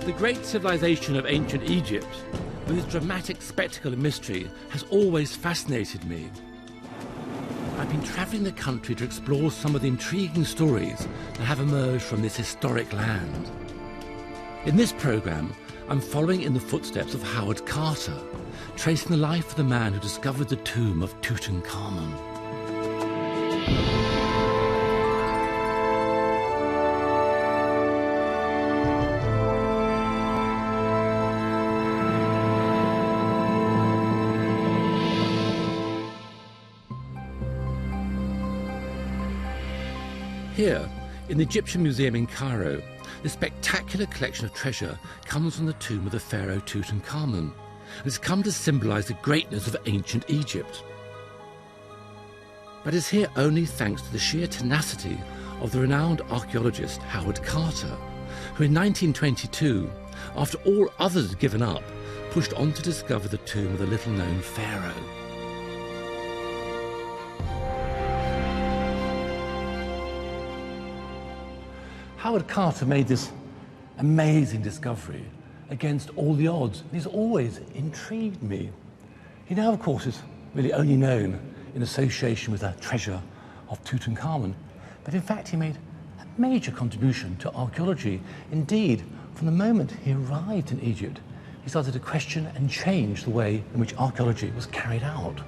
The great civilization of ancient Egypt, with its dramatic spectacle and mystery, has always fascinated me. I've been travelling the country to explore some of the intriguing stories that have emerged from this historic land. In this programme, I'm following in the footsteps of Howard Carter, tracing the life of the man who discovered the tomb of Tutankhamun. Here, in the Egyptian Museum in Cairo, this spectacular collection of treasure comes from the tomb of the Pharaoh Tutankhamun, and has come to symbolise the greatness of ancient Egypt. But it's here only thanks to the sheer tenacity of the renowned archaeologist Howard Carter, who in 1922, after all others had given up, pushed on to discover the tomb of the little-known Pharaoh. Howard Carter made this amazing discovery against all the odds. He's always intrigued me. He now, of course, is really only known in association with the treasure of Tutankhamun, but in fact he made a major contribution to archaeology. Indeed, from the moment he arrived in Egypt, he started to question and change the way in which archaeology was carried out.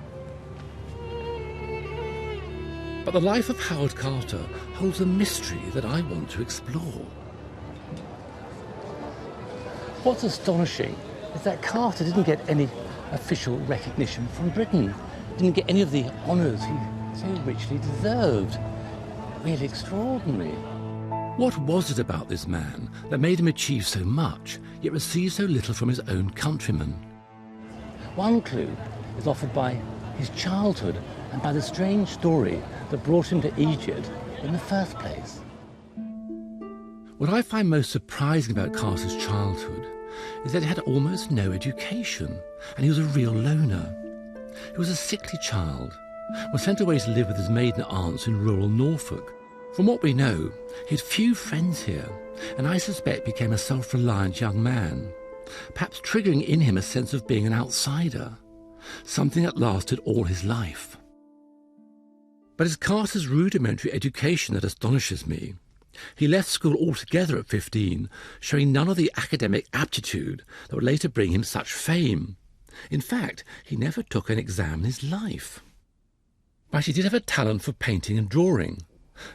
But the life of Howard Carter holds a mystery that I want to explore. What's astonishing is that Carter didn't get any official recognition from Britain, didn't get any of the honours he so richly deserved. Really extraordinary. What was it about this man that made him achieve so much, yet receive so little from his own countrymen? One clue is offered by his childhood and by the strange story that brought him to Egypt in the first place. What I find most surprising about Carter's childhood is that he had almost no education, and he was a real loner. He was a sickly child, was sent away to live with his maiden aunts in rural Norfolk. From what we know, he had few friends here, and I suspect became a self-reliant young man, perhaps triggering in him a sense of being an outsider, something that lasted all his life. But it's Carter's rudimentary education that astonishes me. He left school altogether at 15, showing none of the academic aptitude that would later bring him such fame. In fact, he never took an exam in his life. But he did have a talent for painting and drawing,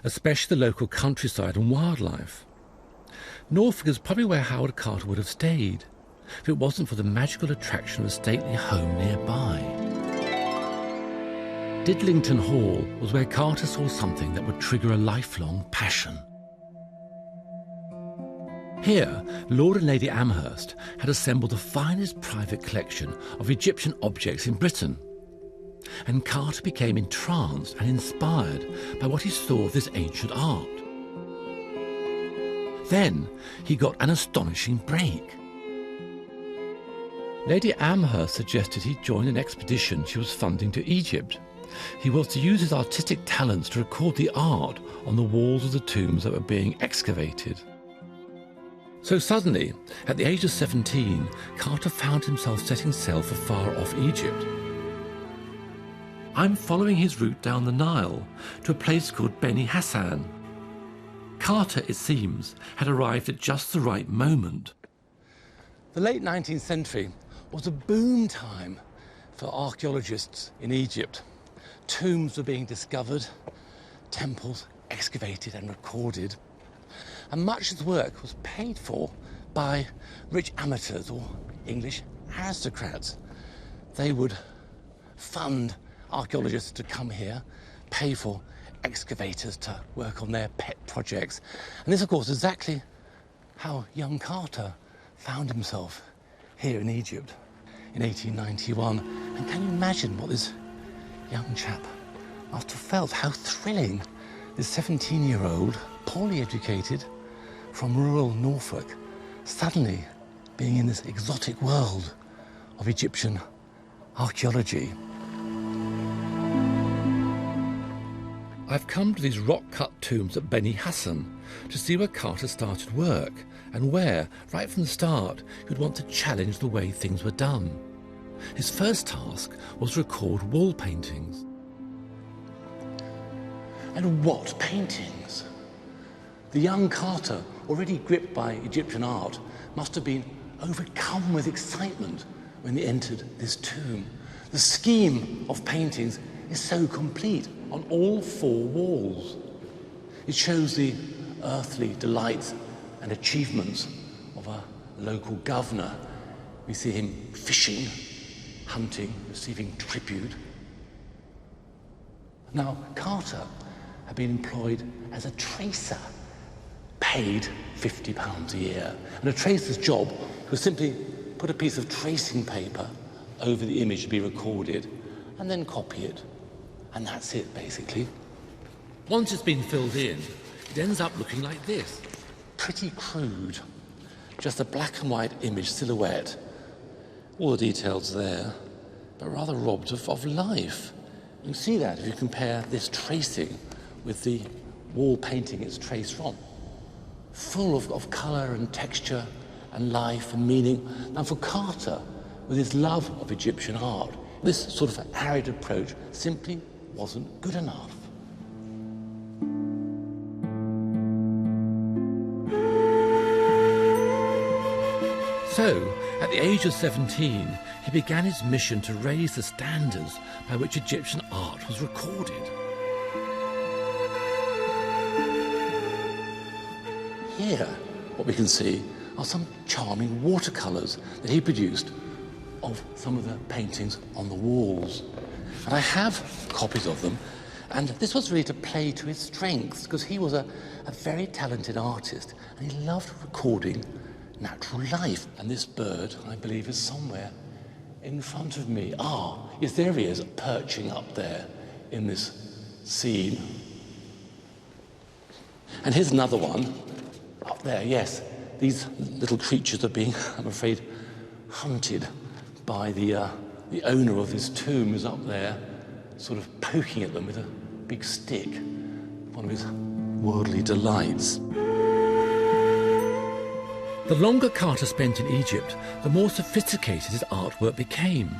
especially the local countryside and wildlife. Norfolk is probably where Howard Carter would have stayed, if it wasn't for the magical attraction of a stately home nearby. Didlington Hall was where Carter saw something that would trigger a lifelong passion. Here, Lord and Lady Amherst had assembled the finest private collection of Egyptian objects in Britain, and Carter became entranced and inspired by what he saw of this ancient art. Then he got an astonishing break. Lady Amherst suggested he join an expedition she was funding to Egypt. He was to use his artistic talents to record the art on the walls of the tombs that were being excavated. So suddenly, at the age of 17, Carter found himself setting sail for far-off Egypt. I'm following his route down the Nile to a place called Beni Hassan. Carter, it seems, had arrived at just the right moment. The late 19th century was a boom time for archaeologists in Egypt. Tombs were being discovered, temples excavated and recorded, and much of the work was paid for by rich amateurs or English aristocrats. They would fund archaeologists to come here, pay for excavators to work on their pet projects. And this, of course, is exactly how young Carter found himself here in Egypt in 1891. And can you imagine what this young chap must have felt? How thrilling, this 17-year-old, poorly educated, from rural Norfolk, suddenly being in this exotic world of Egyptian archaeology. I've come to these rock-cut tombs at Beni Hassan to see where Carter started work and where, right from the start, he would want to challenge the way things were done. His first task was to record wall paintings. And what paintings! The young Carter, already gripped by Egyptian art, must have been overcome with excitement when he entered this tomb. The scheme of paintings is so complete on all four walls. It shows the earthly delights and achievements of a local governor. We see him fishing, hunting, receiving tribute. Now, Carter had been employed as a tracer, paid £50 a year. And a tracer's job was simply put a piece of tracing paper over the image to be recorded and then copy it. And that's it, basically. Once it's been filled in, it ends up looking like this. Pretty crude. Just a black and white image silhouette. All the details there, but rather robbed of life. You can see that if you compare this tracing with the wall painting it's traced from. Full of colour and texture and life and meaning. Now for Carter, with his love of Egyptian art, this sort of arid approach simply wasn't good enough. So, at the age of 17, he began his mission to raise the standards by which Egyptian art was recorded. Here, what we can see are some charming watercolours that he produced of some of the paintings on the walls. And I have copies of them, and this was really to play to his strengths, because he was a very talented artist, and he loved recording natural life. And this bird, I believe, is somewhere in front of me. Ah, yes, there he is, perching up there in this scene. And here's another one, up there, yes. These little creatures are being, I'm afraid, hunted by the owner of this tomb is up there, sort of poking at them with a big stick, one of his worldly delights. The longer Carter spent in Egypt, the more sophisticated his artwork became.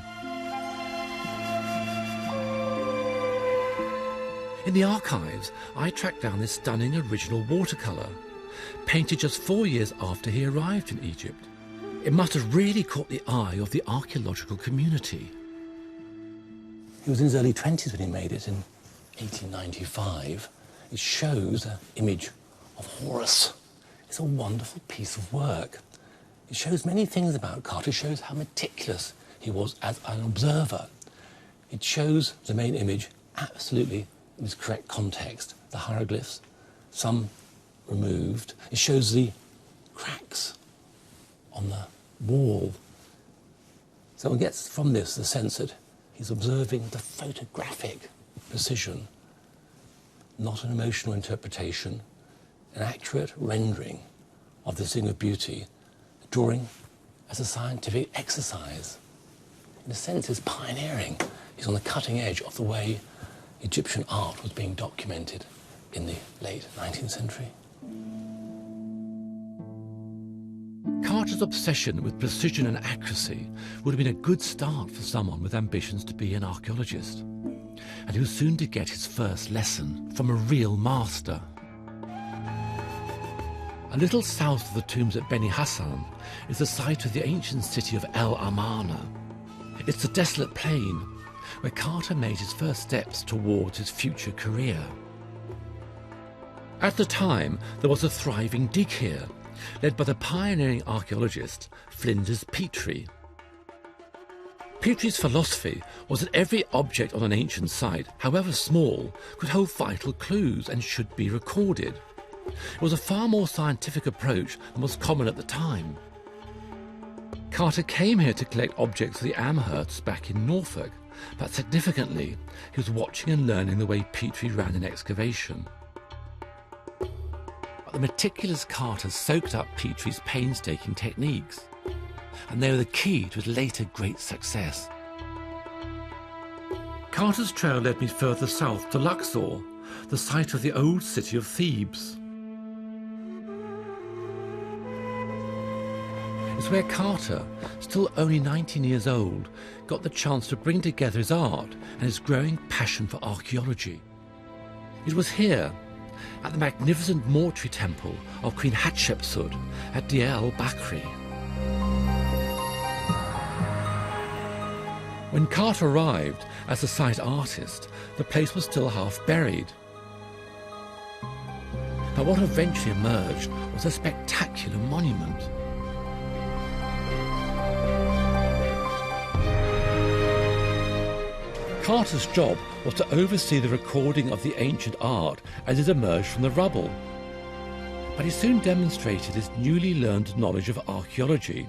In the archives, I tracked down this stunning original watercolour, painted just 4 years after he arrived in Egypt. It must have really caught the eye of the archaeological community. He was in his early 20s when he made it, in 1895. It shows an image of Horus. It's a wonderful piece of work. It shows many things about Carter. It shows how meticulous he was as an observer. It shows the main image absolutely in its correct context. The hieroglyphs, some removed. It shows the cracks on the wall. So one gets from this the sense that he's observing the photographic precision, not an emotional interpretation, an accurate rendering of the thing of beauty, drawing as a scientific exercise. In a sense, he's pioneering. He's on the cutting edge of the way Egyptian art was being documented in the late 19th century. Carter's obsession with precision and accuracy would have been a good start for someone with ambitions to be an archaeologist. And he was soon to get his first lesson from a real master. A little south of the tombs at Beni Hassan is the site of the ancient city of El Amarna. It's a desolate plain where Carter made his first steps towards his future career. At the time, there was a thriving dig here, led by the pioneering archaeologist Flinders Petrie. Petrie's philosophy was that every object on an ancient site, however small, could hold vital clues and should be recorded. It was a far more scientific approach than was common at the time. Carter came here to collect objects for the Amhersts back in Norfolk, but significantly, he was watching and learning the way Petrie ran an excavation. The meticulous Carter soaked up Petrie's painstaking techniques, and they were the key to his later great success. Carter's trail led me further south to Luxor, the site of the old city of Thebes. It's where Carter, still only 19 years old, got the chance to bring together his art and his growing passion for archaeology. It was here, at the magnificent mortuary temple of Queen Hatshepsut at Deir el-Bakri. When Carter arrived as a site artist, the place was still half buried. But what eventually emerged was a spectacular monument. Carter's job was to oversee the recording of the ancient art as it emerged from the rubble. But he soon demonstrated his newly learned knowledge of archaeology.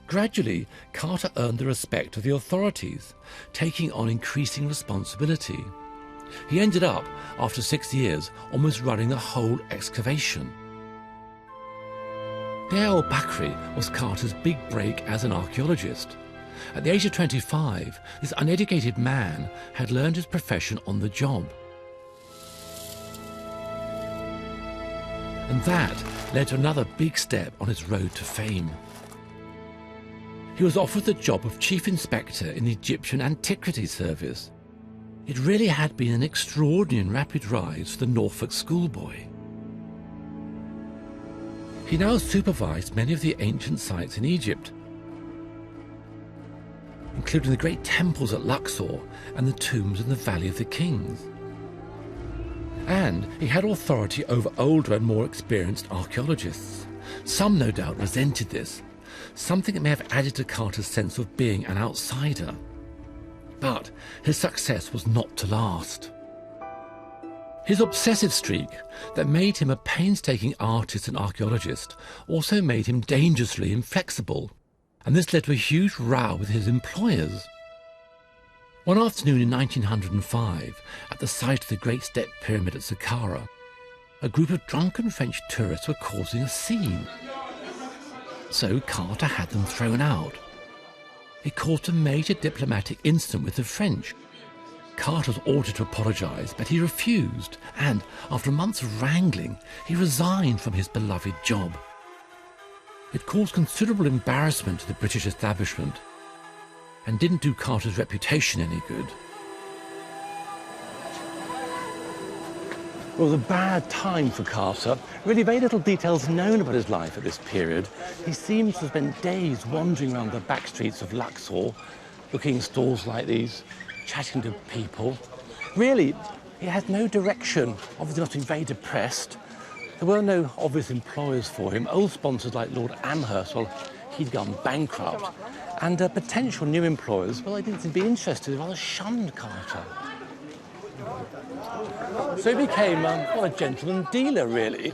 Gradually, Carter earned the respect of the authorities, taking on increasing responsibility. He ended up, after 6 years, almost running the whole excavation. Deir el-Bakri was Carter's big break as an archaeologist. At the age of 25, this uneducated man had learned his profession on the job. And that led to another big step on his road to fame. He was offered the job of Chief Inspector in the Egyptian Antiquities Service. It really had been an extraordinary and rapid rise for the Norfolk schoolboy. He now supervised many of the ancient sites in Egypt, including the great temples at Luxor and the tombs in the Valley of the Kings. And he had authority over older and more experienced archaeologists. Some no doubt resented this, something that may have added to Carter's sense of being an outsider. But his success was not to last. His obsessive streak that made him a painstaking artist and archaeologist also made him dangerously inflexible, and this led to a huge row with his employers. One afternoon in 1905, at the site of the Great Step Pyramid at Saqqara, a group of drunken French tourists were causing a scene. So Carter had them thrown out. It caused a major diplomatic incident with the French. Carter was ordered to apologise, but he refused, and after months of wrangling, he resigned from his beloved job. It caused considerable embarrassment to the British establishment and didn't do Carter's reputation any good. Well, it was a bad time for Carter. Really very little details known about his life at this period. He seems to spend days wandering around the back streets of Luxor, looking at stalls like these, chatting to people. Really, he had no direction. Obviously must have been very depressed. There were no obvious employers for him. Old sponsors like Lord Amherst, well, he'd gone bankrupt. And potential new employers, well, they didn't seem to be interested. They rather shunned Carter. So he became a gentleman dealer, really,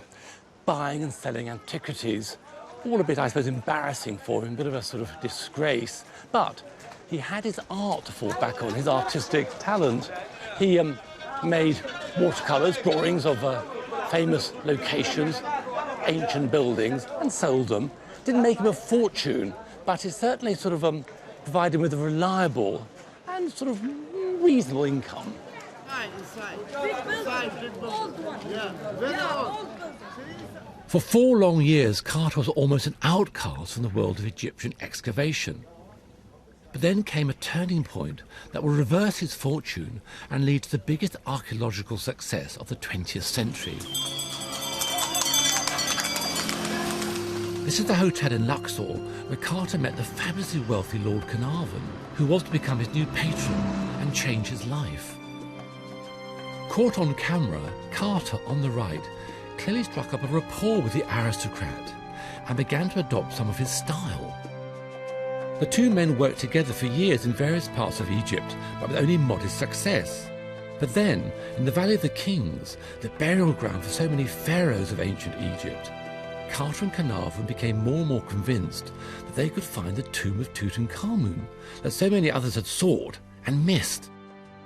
buying and selling antiquities. All a bit, I suppose, embarrassing for him, a bit of a sort of disgrace. But he had his art to fall back on, his artistic talent. He made watercolours, drawings of famous locations, ancient buildings, and sold them. Didn't make him a fortune, but it certainly sort of provided him with a reliable and sort of reasonable income. For 4 long years, Carter was almost an outcast from the world of Egyptian excavation. But then came a turning point that will reverse his fortune and lead to the biggest archaeological success of the 20th century. This is the hotel in Luxor where Carter met the fabulously wealthy Lord Carnarvon, who was to become his new patron and change his life. Caught on camera, Carter, on the right, clearly struck up a rapport with the aristocrat and began to adopt some of his style. The two men worked together for years in various parts of Egypt, but with only modest success. But then, in the Valley of the Kings, the burial ground for so many pharaohs of ancient Egypt, Carter and Carnarvon became more and more convinced that they could find the tomb of Tutankhamun that so many others had sought and missed.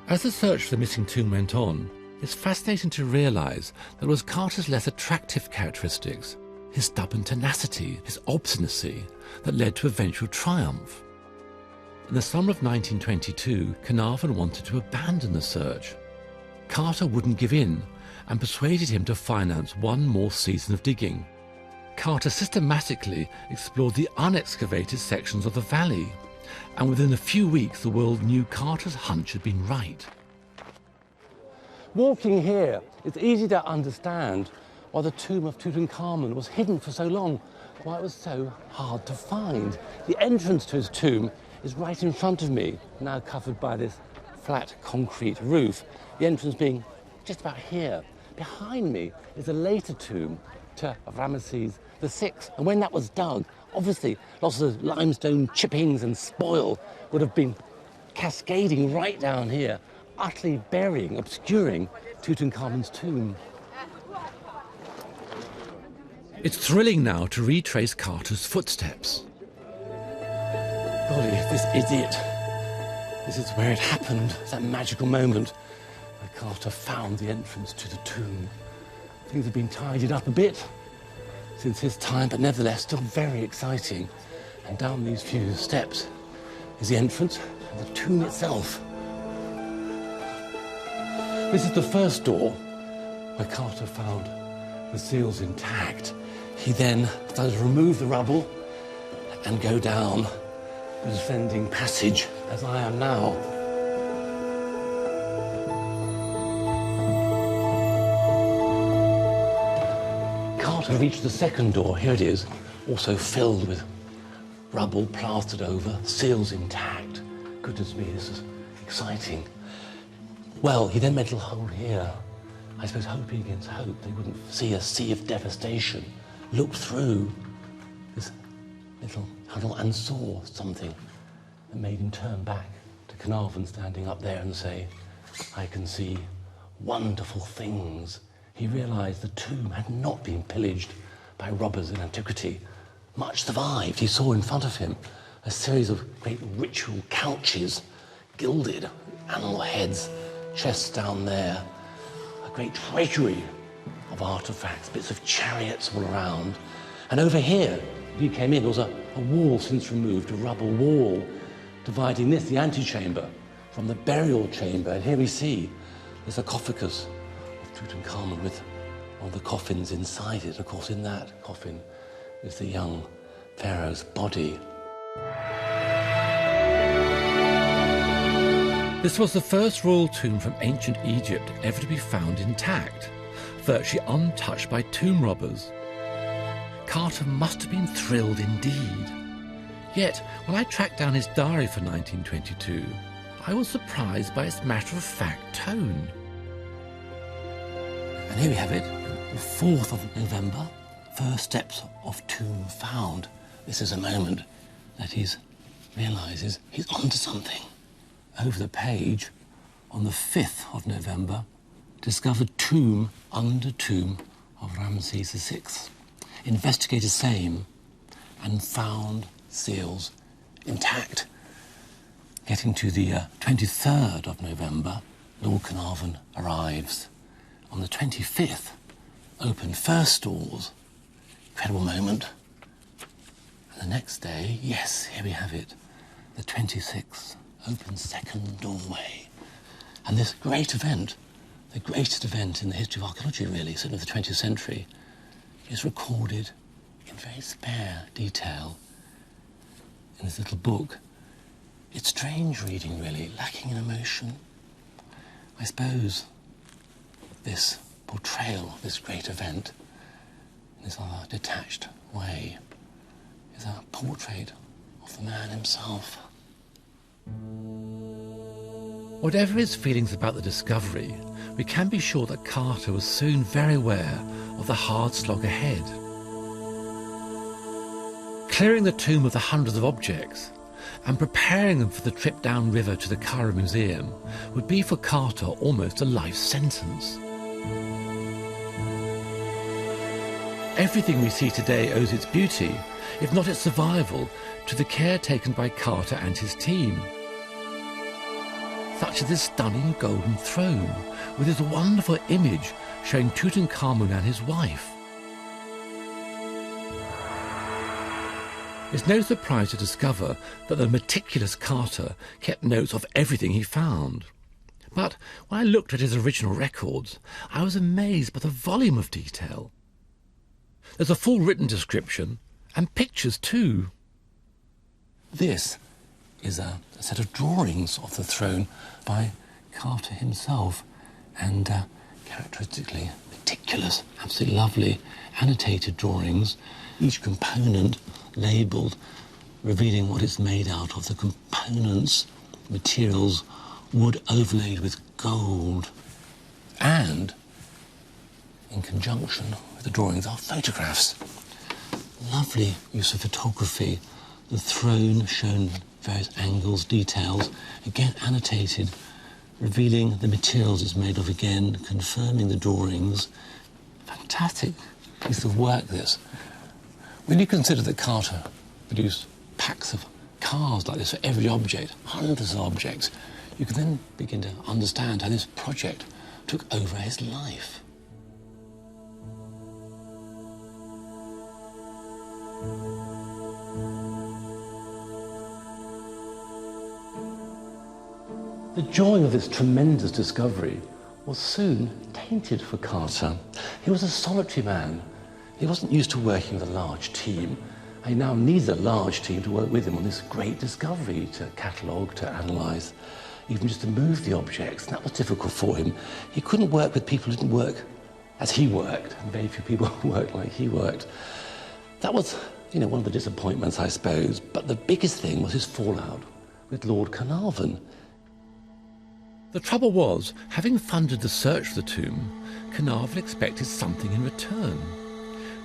As the search for the missing tomb went on, it's fascinating to realise that it was Carter's less attractive characteristics, his stubborn tenacity, his obstinacy, that led to eventual triumph. In the summer of 1922, Carnarvon wanted to abandon the search. Carter wouldn't give in and persuaded him to finance one more season of digging. Carter systematically explored the unexcavated sections of the valley, and within a few weeks the world knew Carter's hunch had been right. Walking here, it's easy to understand why the tomb of Tutankhamun was hidden for so long, why it was so hard to find. The entrance to his tomb is right in front of me, now covered by this flat concrete roof, the entrance being just about here. Behind me is a later tomb to Ramesses VI, and when that was dug, obviously lots of limestone chippings and spoil would have been cascading right down here, utterly burying, obscuring Tutankhamun's tomb. It's thrilling now to retrace Carter's footsteps. Golly, this is it. This is where it happened, that magical moment where Carter found the entrance to the tomb. Things have been tidied up a bit since his time, but nevertheless still very exciting. And down these few steps is the entrance and the tomb itself. This is the first door where Carter found the seals intact. He then started to remove the rubble and go down the descending passage, as I am now. Carter reached the second door. Here it is, also filled with rubble plastered over, seals intact. Goodness me, this is exciting. Well, he then made a little hole here. I suppose hoping against hope they wouldn't see a sea of devastation. Looked through this little tunnel and saw something that made him turn back to Carnarvon standing up there and say, I can see wonderful things. He realised the tomb had not been pillaged by robbers in antiquity. Much survived. He saw in front of him a series of great ritual couches, gilded, animal heads, chests down there, a great treasury of artefacts, bits of chariots all around. And over here, he came in, there was a wall since removed, a rubble wall, dividing this, the antechamber, from the burial chamber. And here we see the sarcophagus of Tutankhamun with one of the coffins inside it. Of course, in that coffin is the young pharaoh's body. This was the first royal tomb from ancient Egypt ever to be found intact, virtually untouched by tomb robbers. Carter must have been thrilled indeed. Yet, when I tracked down his diary for 1922, I was surprised by its matter-of-fact tone. And here we have it, the 4th of November, first steps of tomb found. This is a moment that he realises he's onto something. Over the page, on the 5th of November, discovered tomb under tomb of Ramesses VI. Investigated same and found seals intact. Getting to the 23rd of November, Lord Carnarvon arrives. On the 25th, opened first doors. Incredible moment. And the next day, yes, here we have it, the 26th, opened second doorway. And this great event, the greatest event in the history of archaeology, really, certainly of the 20th century, is recorded in very spare detail in this little book. It's strange reading, really, lacking in emotion. I suppose this portrayal of this great event, in this rather detached way, is a portrait of the man himself. Whatever his feelings about the discovery, we can be sure that Carter was soon very aware of the hard slog ahead. Clearing the tomb of the hundreds of objects and preparing them for the trip downriver to the Cairo Museum would be for Carter almost a life sentence. Everything we see today owes its beauty, if not its survival, to the care taken by Carter and his team. Such as this stunning golden throne, with its wonderful image showing Tutankhamun and his wife. It's no surprise to discover that the meticulous Carter kept notes of everything he found. But when I looked at his original records, I was amazed by the volume of detail. There's a full written description and pictures too. This is a set of drawings of the throne by Carter himself, and characteristically meticulous, absolutely lovely, annotated drawings, each component labelled, revealing what it's made out of, the components, materials, wood overlaid with gold. And in conjunction with the drawings are photographs. Lovely use of photography. The throne shown various angles, details, again annotated, revealing the materials it's made of, again confirming the drawings. Fantastic piece of work, this. When you consider that Carter produced packs of cards like this for every object, hundreds of objects, you can then begin to understand how this project took over his life. The joy of this tremendous discovery was soon tainted for Carter. He was a solitary man. He wasn't used to working with a large team. He now needs a large team to work with him on this great discovery, to catalogue, to analyse, even just to move the objects. And that was difficult for him. He couldn't work with people who didn't work as he worked, and very few people worked like he worked. That was, one of the disappointments, I suppose. But the biggest thing was his fallout with Lord Carnarvon. The trouble was, having funded the search for the tomb, Carnarvon expected something in return.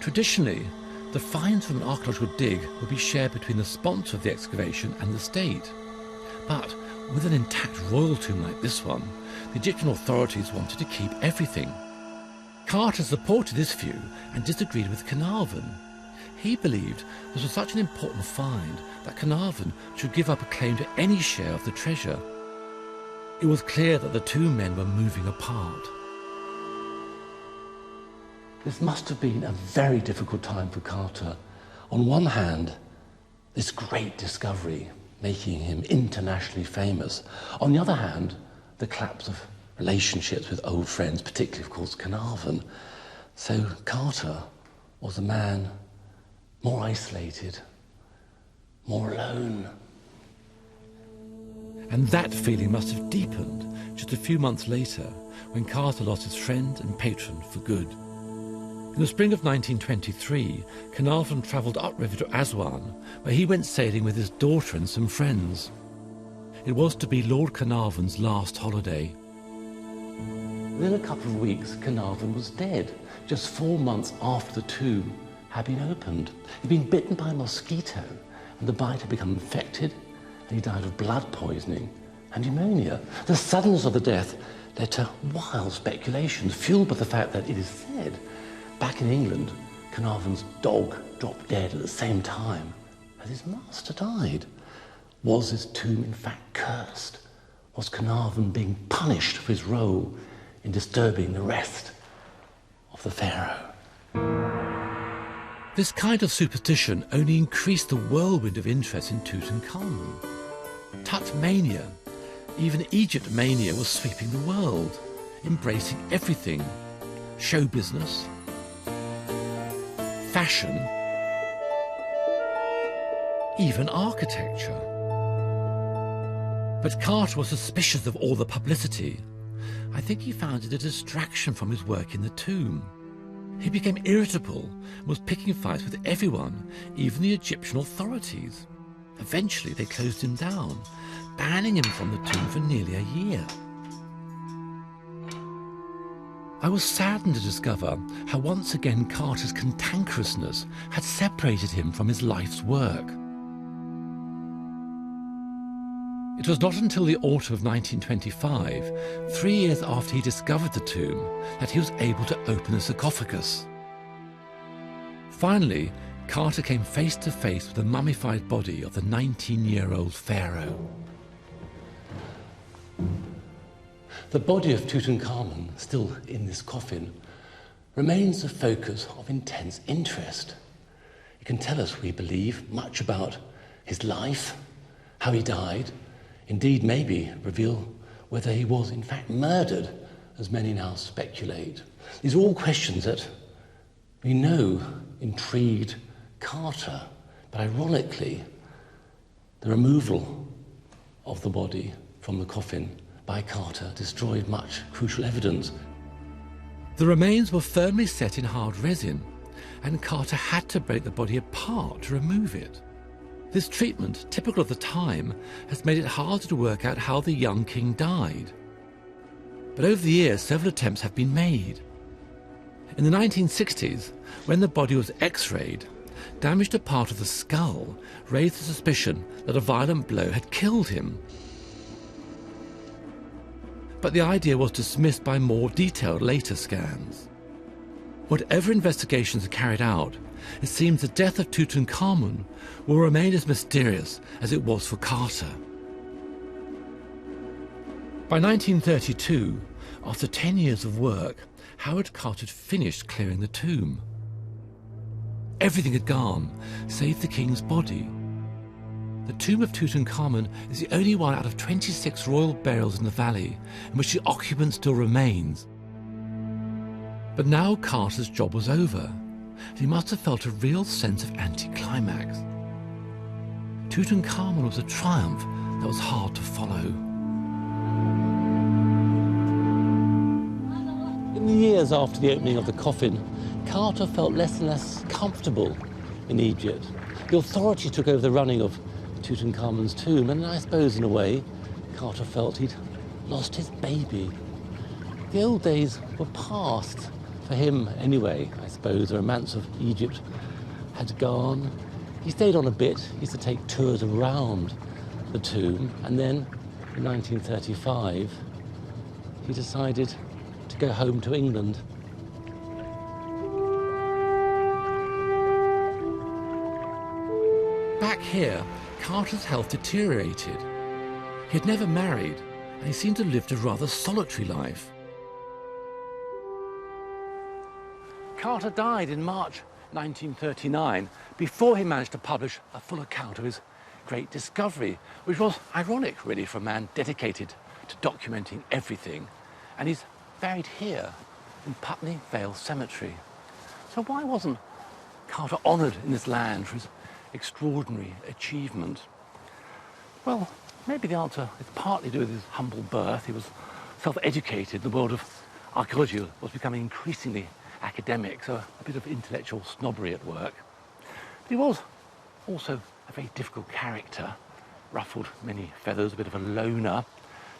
Traditionally, the finds from an archaeological dig would be shared between the sponsor of the excavation and the state. But with an intact royal tomb like this one, the Egyptian authorities wanted to keep everything. Carter supported this view and disagreed with Carnarvon. He believed this was such an important find that Carnarvon should give up a claim to any share of the treasure. It was clear that the two men were moving apart. This must have been a very difficult time for Carter. On one hand, this great discovery, making him internationally famous. On the other hand, the collapse of relationships with old friends, particularly, of course, Carnarvon. So Carter was a man more isolated, more alone. And that feeling must have deepened just a few months later when Carter lost his friend and patron for good. In the spring of 1923, Carnarvon travelled upriver to Aswan, where he went sailing with his daughter and some friends. It was to be Lord Carnarvon's last holiday. Within a couple of weeks, Carnarvon was dead, just 4 months after the tomb had been opened. He'd been bitten by a mosquito, and the bite had become infected, and he died of blood poisoning and pneumonia. The suddenness of the death led to wild speculations, fueled by the fact that it is said back in England, Carnarvon's dog dropped dead at the same time as his master died. Was his tomb in fact cursed? Was Carnarvon being punished for his role in disturbing the rest of the Pharaoh? This kind of superstition only increased the whirlwind of interest in Tutankhamun. Tut-mania, even Egypt mania, was sweeping the world, embracing everything: show business, fashion, even architecture. But Carter was suspicious of all the publicity. I think he found it a distraction from his work in the tomb. He became irritable and was picking fights with everyone, even the Egyptian authorities. Eventually they closed him down, banning him from the tomb for nearly a year. I was saddened to discover how once again Carter's cantankerousness had separated him from his life's work. It was not until the autumn of 1925, 3 years after he discovered the tomb, that he was able to open the sarcophagus. Finally, Carter came face to face with the mummified body of the 19-year-old Pharaoh. The body of Tutankhamun, still in this coffin, remains the focus of intense interest. It can tell us, we believe, much about his life, how he died, indeed maybe reveal whether he was in fact murdered, as many now speculate. These are all questions that we know intrigued Carter, but ironically, the removal of the body from the coffin by Carter destroyed much crucial evidence. The remains were firmly set in hard resin, and Carter had to break the body apart to remove it. This treatment, typical of the time, has made it harder to work out how the young king died. But over the years, several attempts have been made. In the 1960s, when the body was X-rayed, damage to part of the skull raised the suspicion that a violent blow had killed him. But the idea was dismissed by more detailed later scans. Whatever investigations are carried out, it seems the death of Tutankhamun will remain as mysterious as it was for Carter. By 1932, after 10 years of work, Howard Carter had finished clearing the tomb. Everything had gone, save the king's body. The tomb of Tutankhamun is the only one out of 26 royal burials in the valley in which the occupant still remains. But now Carter's job was over, and he must have felt a real sense of anticlimax. Tutankhamun was a triumph that was hard to follow. In the years after the opening of the coffin, Carter felt less and less comfortable in Egypt. The authorities took over the running of Tutankhamun's tomb, and I suppose in a way Carter felt he'd lost his baby. The old days were past, for him anyway, I suppose. The romance of Egypt had gone. He stayed on a bit. He used to take tours around the tomb, and then in 1935 he decided to go home to England. Back here, Carter's health deteriorated. He had never married, and he seemed to have lived a rather solitary life. Carter died in March 1939 before he managed to publish a full account of his great discovery, which was ironic, really, for a man dedicated to documenting everything. And he's buried here in Putney Vale Cemetery. So why wasn't Carter honoured in this land for his extraordinary achievement? Well, maybe the answer is partly to do with his humble birth. He was self-educated. The world of archaeology was becoming increasingly academic, so a bit of intellectual snobbery at work. But he was also a very difficult character, ruffled many feathers, a bit of a loner,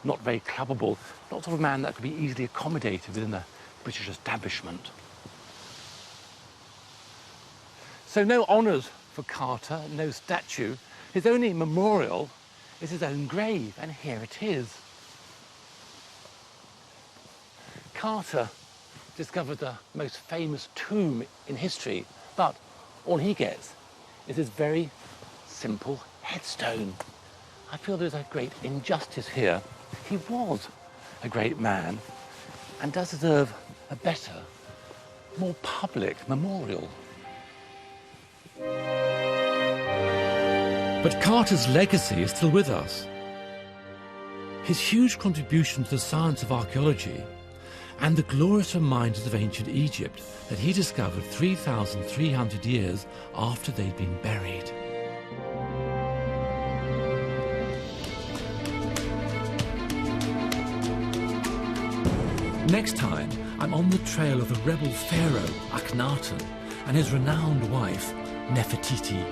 not very clubbable, not sort of a man that could be easily accommodated within the British establishment. So no honours for Carter, no statue. His only memorial is his own grave, and here it is. Carter discovered the most famous tomb in history, but all he gets is this very simple headstone. I feel there's a great injustice here. He was a great man and does deserve a better, more public memorial. But Carter's legacy is still with us. His huge contribution to the science of archaeology and the glorious reminders of ancient Egypt that he discovered 3,300 years after they'd been buried. Next time, I'm on the trail of the rebel Pharaoh, Akhenaten, and his renowned wife, Nefertiti.